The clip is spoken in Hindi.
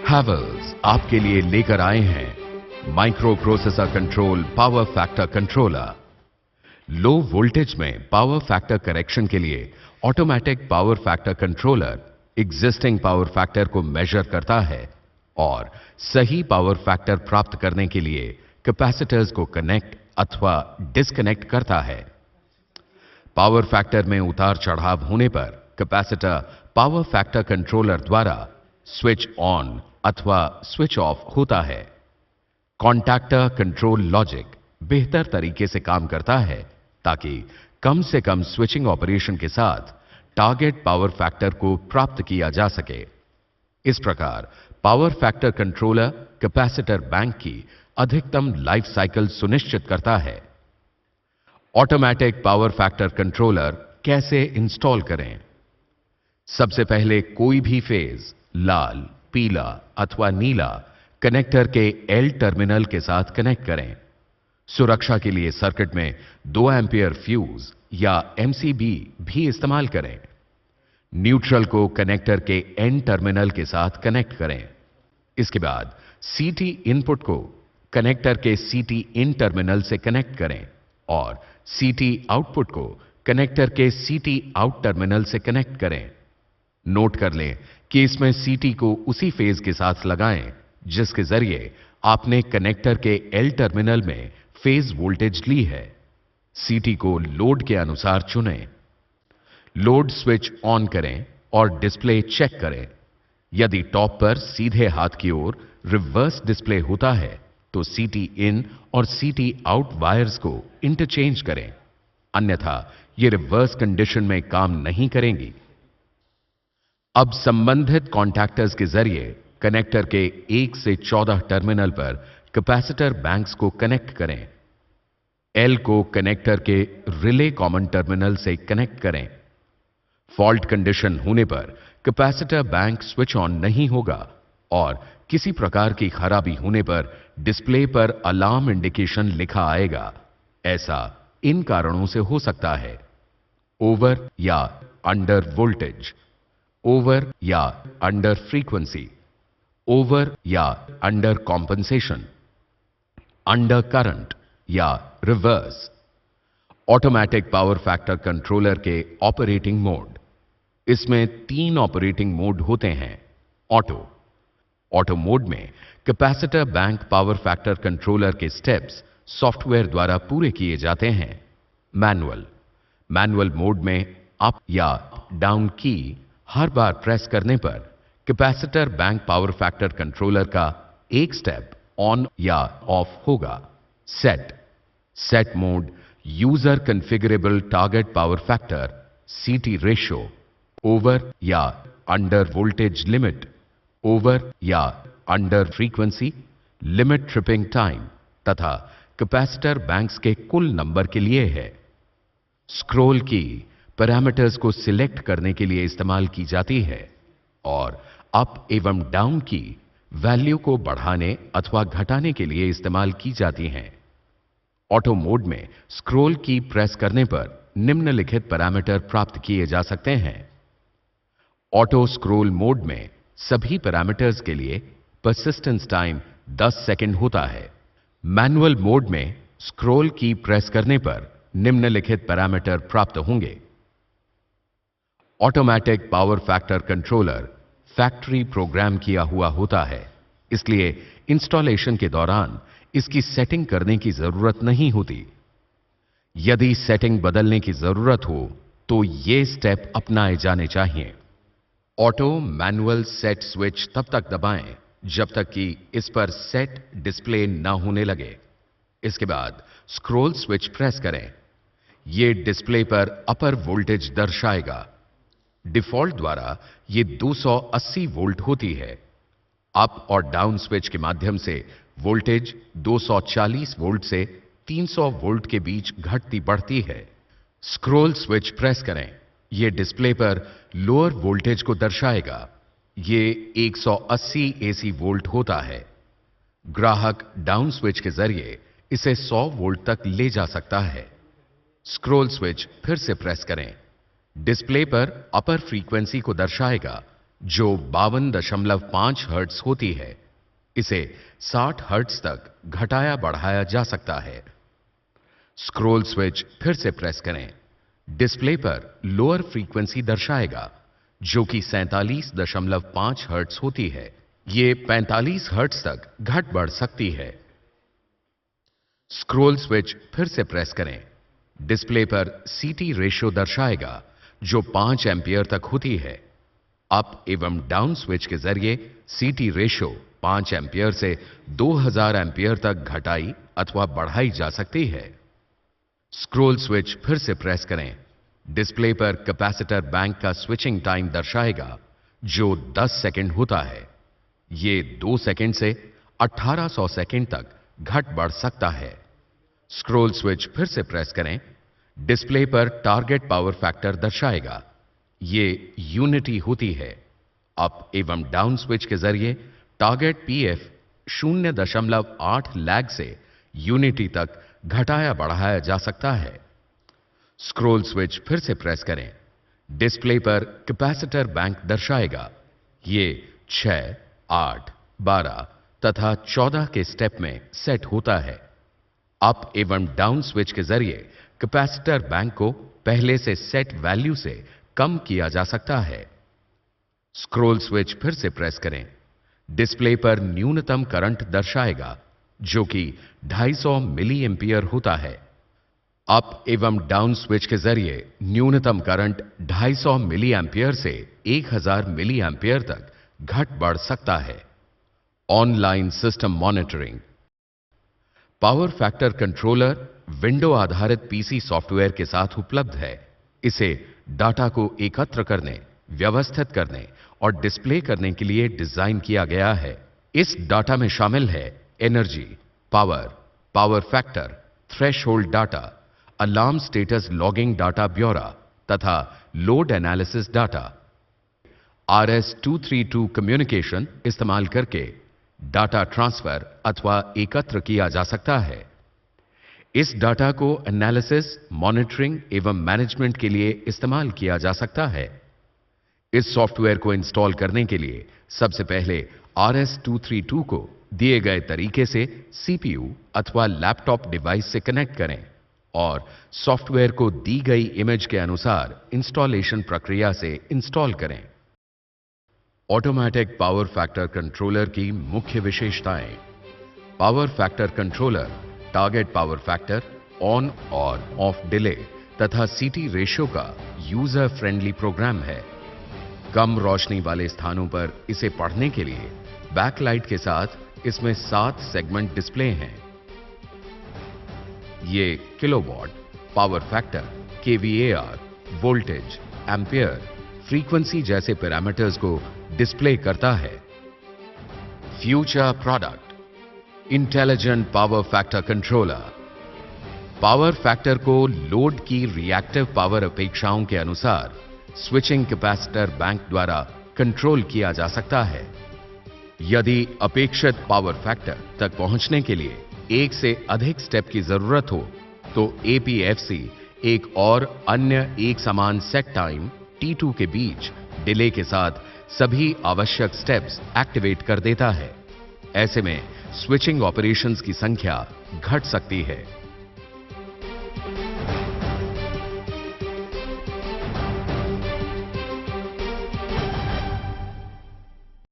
हैवेल्स आपके लिए लेकर आए हैं micro processor control power factor controller. Low voltage में पावर फैक्टर करेक्शन के लिए automatic power factor controller existing power factor को मेजर करता है और सही पावर फैक्टर प्राप्त करने के लिए कैपेसिटर्स को कनेक्ट अथवा डिस्कनेक्ट करता है। पावर फैक्टर में उतार चढ़ाव होने पर कैपेसिटर पावर फैक्टर कंट्रोलर द्वारा स्विच ऑन अथवा स्विच ऑफ होता है। कॉन्टैक्टर कंट्रोल लॉजिक बेहतर तरीके से काम करता है ताकि कम से कम स्विचिंग ऑपरेशन के साथ टारगेट पावर फैक्टर को प्राप्त किया जा सके। इस प्रकार power factor controller capacitor bank की अधिकतम लाइफ साइकिल सुनिश्चित करता है। ऑटोमेटिक पावर फैक्टर कंट्रोलर कैसे इंस्टॉल करें? सबसे पहले कोई भी फेज लाल, पीला अथवा नीला कनेक्टर के एल टर्मिनल के साथ कनेक्ट करें। सुरक्षा के लिए सर्किट में 2 एंपियर फ्यूज या एमसीबी भी इस्तेमाल करें। न्यूट्रल को कनेक्टर के एन टर्मिनल के साथ कनेक्ट करें। इसके बाद सीटी इनपुट को कनेक्टर के सीटी इन टर्मिनल से कनेक्ट करें और सीटी आउटपुट को कनेक्टर के सीटी आउट टर्मिनल से कनेक्ट करें। नोट कर लें कि इसमें सीटी को उसी फेज के साथ लगाएं जिसके जरिए आपने कनेक्टर के एल टर्मिनल में फेज वोल्टेज ली है। सीटी को लोड के अनुसार चुनें। लोड स्विच ऑन करें और डिस्प्ले चेक करें। यदि टॉप पर सीधे हाथ की ओर रिवर्स डिस्प्ले होता है तो सीटी इन और सीटी आउट वायर्स को इंटरचेंज करें, अन्यथा ये रिवर्स कंडीशन में काम नहीं करेंगी। अब संबंधित कॉन्टैक्टर्स के जरिए कनेक्टर के 1 से 14 टर्मिनल पर कैपेसिटर बैंक्स को कनेक्ट करें। एल को कनेक्टर के रिले कॉमन टर्मिनल से कनेक्ट करें। फॉल्ट कंडीशन होने पर कैपेसिटर बैंक स्विच ऑन नहीं होगा और किसी प्रकार की खराबी होने पर डिस्प्ले पर अलार्म इंडिकेशन लिखा आएगा। ऐसा इन कारणों से हो सकता है: ओवर या अंडर वोल्टेज, ओवर या अंडर फ्रीक्वेंसी, ओवर या अंडर कॉम्पनसेशन, अंडर करंट या reverse. Automatic power factor controller के ऑपरेटिंग मोड। इसमें 3 ऑपरेटिंग मोड होते हैं। ऑटो मोड में capacitor bank power factor controller के स्टेप्स सॉफ्टवेयर द्वारा पूरे किए जाते हैं। मैनुअल मोड में अप या डाउन की हर बार प्रेस करने पर capacitor bank power factor controller का एक स्टेप ऑन या ऑफ होगा। Set mode user configurable target power factor CT ratio, over या अंडर वोल्टेज लिमिट, ओवर या under frequency, limit tripping time तथा कैपेसिटर बैंक्स के कुल नंबर के लिए है। स्क्रॉल की पैरामीटर्स को सिलेक्ट करने के लिए इस्तेमाल की जाती है और अप एवं डाउन की वैल्यू को बढ़ाने अथवा घटाने के लिए इस्तेमाल की जाती हैं। ऑटो मोड में स्क्रॉल की प्रेस करने पर निम्नलिखित पैरामीटर प्राप्त किए जा सकते हैं। ऑटो स्क्रॉल मोड में सभी पैरामीटर्स के लिए परसिस्टेंस टाइम 10 सेकंड होता है। मैनुअल मोड में स्क्रॉल की प्रेस करने पर निम्नलिखित पैरामीटर प्राप्त होंगे। Automatic power factor controller factory program किया हुआ होता है, इसलिए इंस्टॉलेशन के दौरान इसकी सेटिंग करने की जरूरत नहीं होती। यदि सेटिंग बदलने की जरूरत हो तो ये स्टेप अपनाए जाने चाहिए। ऑटो मैनुअल सेट स्विच तब तक दबाएं जब तक कि इस पर सेट डिस्प्ले न होने लगे। इसके बाद स्क्रॉल स्विच प्रेस करें। यह डिस्प्ले पर अपर वोल्टेज दर्शाएगा। डिफॉल्ट द्वारा यह 280 वोल्ट होती है। अप और डाउन स्विच के माध्यम से वोल्टेज 240 वोल्ट से 300 वोल्ट के बीच घटती बढ़ती है। स्क्रॉल स्विच प्रेस करें। यह डिस्प्ले पर लोअर वोल्टेज को दर्शाएगा। यह 180 एसी वोल्ट होता है। ग्राहक डाउन स्विच के जरिए इसे 100 वोल्ट तक ले जा सकता है। स्क्रॉल स्विच फिर से प्रेस करें। डिस्प्ले पर अपर फ्रीक्वेंसी को दर्शाएगा जो 52.5 हर्ट्ज होती है, इसे 60 हर्ट्ज तक घटाया बढ़ाया जा सकता है। स्क्रॉल स्विच फिर से प्रेस करें। डिस्प्ले पर लोअर फ्रीक्वेंसी दर्शाएगा, जो कि 47.5 हर्ट्ज होती है। ये 45 हर्ट्ज तक घट बढ़ सकती है। स्क्रॉल स्विच फिर से प्रेस करें। डिस्प्ले पर सीटी रेशियो दर्शाएगा, जो 5 एंपियर तक होती है। अप एवं डाउन स्विच के जरिए सीटी रेशियो 5 एंपियर से 2000 एंपियर तक घटाई अथवा बढ़ाई जा सकती है। स्क्रॉल स्विच फिर से प्रेस करें। डिस्प्ले पर कैपेसिटर बैंक का स्विचिंग टाइम दर्शाएगा, जो 10 सेकंड होता है। ये 2 सेकंड से 1800 सेकंड तक घट बढ़ सकता है। स्क्रॉल स्विच फिर से प्रेस करें। डिस्प्ले पर टारगेट पावर फैक्टर दर्शाएगा, ये यूनिटी होती है। अप एवं डाउन स्विच के जरिए टारगेट पीएफ 0.8 लैग से यूनिटी तक घटाया बढ़ाया जा सकता है। स्क्रॉल स्विच फिर से प्रेस करें। डिस्प्ले पर कैपेसिटर बैंक दर्शाएगा, ये 6, 8, 12 तथा 14 के स्टेप में सेट होता है। अप एवं डाउन स्विच के जरिए कैपेसिटर बैंक को पहले से सेट वैल्यू से कम किया जा सकता है। स्क्रॉल स्विच फिर से प्रेस करें। डिस्प्ले पर न्यूनतम करंट दर्शाएगा, जो कि 250 मिली एंपियर होता है। अप एवं डाउन स्विच के जरिए न्यूनतम करंट 250 मिली एंपियर से 1000 मिली एंपियर तक घट बढ़ सकता है। Online system monitoring. Power factor controller window आधारित पीसी सॉफ्टवेयर के साथ उपलब्ध है। इसे डाटा को एकत्र करने, व्यवस्थित करने और डिस्प्ले करने के लिए डिजाइन किया गया है। इस डाटा में शामिल है energy, power, power factor, threshold data, alarm status logging data ब्यौरा तथा load analysis data. RS-232 communication इस्तेमाल करके डाटा ट्रांसफर अथवा एकत्र किया जा सकता है। इस डाटा को एनालिसिस, मॉनिटरिंग एवं मैनेजमेंट के लिए इस्तेमाल किया जा सकता है। इस सॉफ्टवेयर को इंस्टॉल करने के लिए सबसे पहले RS-232 को दिए गए तरीके से सीपीयू अथवा लैपटॉप डिवाइस से कनेक्ट करें और सॉफ्टवेयर को दी गई इमेज के अनुसार इंस्टॉलेशन प्रक्रिया से इंस्टॉल करें। ऑटोमेटिक पावर फैक्टर कंट्रोलर की मुख्य विशेषताएं। Power factor controller target power factor, on और ऑफ डिले तथा सीटी रेशियो का यूजर फ्रेंडली प्रोग्राम है। कम रोशनी वाले स्थानों पर इसे पढ़ने के लिए बैकलाइट के साथ इसमें 7 सेगमेंट डिस्प्ले हैं। ये kilowatt, power factor, kVAR, voltage, ampere, frequency जैसे पैरामीटर्स को डिस्प्ले करता है। Future product, intelligent power factor controller. Power factor को लोड की रिएक्टिव पावर अपेक्षाओं के अनुसार स्विचिंग कैपेसिटर बैंक द्वारा कंट्रोल किया जा सकता है। यदि अपेक्षित पावर फैक्टर तक पहुंचने के लिए एक से अधिक स्टेप की जरूरत हो, तो एपीएफसी एक और अन्य एक समान सेट टाइम T2 के बीच डिले के साथ सभी आवश्यक स्टेप्स एक्टिवेट कर देता है। ऐसे में स्विचिंग ऑपरेशंस की संख्या घट सकती है।